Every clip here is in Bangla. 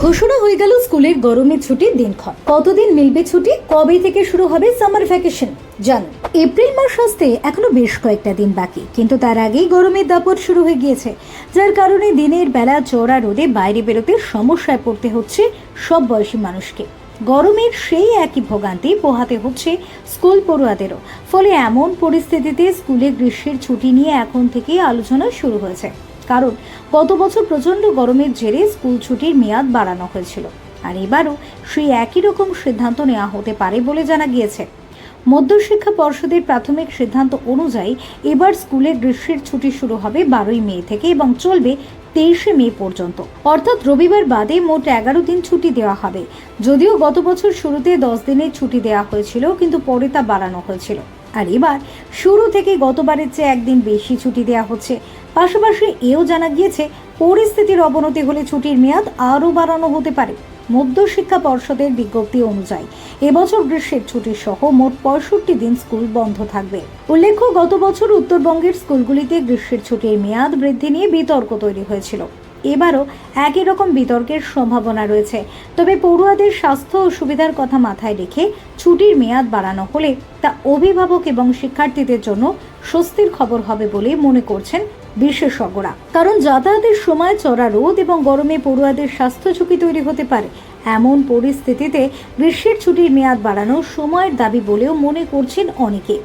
ঘোষণা হয়ে গেল স্কুলের গরমের ছুটির দিনক্ষণ। কতদিন মিলবে ছুটি, কবে থেকে শুরু হবে সামার ভ্যাকেশন জানুন। এপ্রিল মাস আসতে এখনো বেশ কয়েকটা দিন বাকি, কিন্তু তার আগেই গরমের দাপট শুরু হয়ে গিয়েছে, যার কারণে দিনের বেলা চড়া রোদে বাইরে বেরোতে সমস্যায় পড়তে হচ্ছে সব বয়সী মানুষকে। গরমের সেই একই ভোগান্তি পোহাতে হচ্ছে স্কুল পড়ুয়াদেরও। ফলে এমন পরিস্থিতিতে স্কুলে গ্রীষ্মের ছুটি নিয়ে এখন থেকেই আলোচনা শুরু হয়েছে। কারণ গত বছর প্রচণ্ড গরমের জেরে স্কুল ছুটির মেয়াদ বাড়ানো হয়েছিল, আর এবারও সেই একই রকম সিদ্ধান্ত নেওয়া হতে পারে বলে জানা গিয়েছে। মধ্যশিক্ষা পর্ষদের প্রাথমিক সিদ্ধান্ত অনুযায়ী এবার স্কুলে গ্রীষ্মের ছুটি শুরু হবে 12ই মে থেকে এবং চলবে 23শে মে পর্যন্ত, অর্থাৎ রবিবার বাদে মোট 11 দিন ছুটি দেওয়া হবে। যদিও গত বছর শুরুতে 10 দিনের ছুটি দেওয়া হয়েছিল, কিন্তু পরে তা বাড়ানো হয়েছিল। আর এবার শুরু থেকে গতবারের চেয়ে একদিন বেশি ছুটি দেওয়া হচ্ছে। পাশাপাশি এও জানা গিয়েছে পরিস্থিতির অবনতি হলে ছুটির মেয়াদ আরও বাড়ানো হতে পারে। মধ্যশিক্ষা পর্ষদের বিজ্ঞপ্তি অনুযায়ী এবছর গ্রীষ্মের ছুটি সহ মোট 65 দিন স্কুল বন্ধ থাকবে। উল্লেখ্য, গত বছর উত্তরবঙ্গের স্কুলগুলিতে গ্রীষ্মের ছুটির মেয়াদ বৃদ্ধি নিয়ে বিতর্ক তৈরি হয়েছিল। এবারও একই রকম বিতর্কের সম্ভাবনা রয়েছে। তবে পড়ুয়াদের স্বাস্থ্য ও সুবিধার কথা মাথায় রেখে ছুটির মেয়াদ বাড়ানো হলে তা অভিভাবক এবং শিক্ষার্থীদের জন্য স্বস্তির খবর হবে বলে মনে করছেন বিশেষজ্ঞরা। কারণ যাতায়াতের সময় চড়া রোদ এবং গরমে পড়ুয়াদের স্বাস্থ্য ঝুঁকি তৈরি হতে পারে। এমন পরিস্থিতিতে গ্রীষ্মের ছুটির মেয়াদ বাড়ানো সময়ের দাবি বলেও মনে করছেন অনেকে।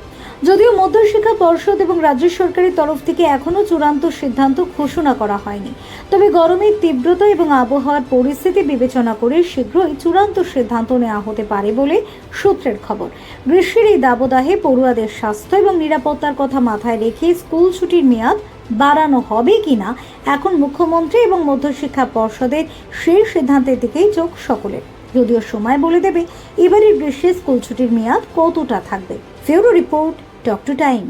যদিও মধ্যশিক্ষা পর্ষদ এবং রাজ্য সরকারের তরফ থেকে এখনো চূড়ান্ত সিদ্ধান্ত ঘোষণা করা হয়নি, তবে গরমের তীব্রতা এবং আবহাওয়ার পরিস্থিতি বিবেচনা করে শীঘ্রই চূড়ান্ত সিদ্ধান্ত নেওয়া হতে পারে বলে সূত্রের খবর। গ্রীষ্মের এই দাবদাহে পড়ুয়াদের স্বাস্থ্য এবং নিরাপত্তার কথা মাথায় রেখে স্কুল ছুটির মেয়াদ বাড়ানো হবে কিনা এখন মুখ্যমন্ত্রী এবং মধ্যশিক্ষা পর্ষদের সেই সিদ্ধান্তের দিকেই চোখ সকলের। যদিও সময় বলে দেবে এবারের গ্রীষ্মের স্কুল ছুটির মেয়াদ কতটা থাকবে। ফেব্রুয়ারি রিপোর্ট, টক টু টাইম।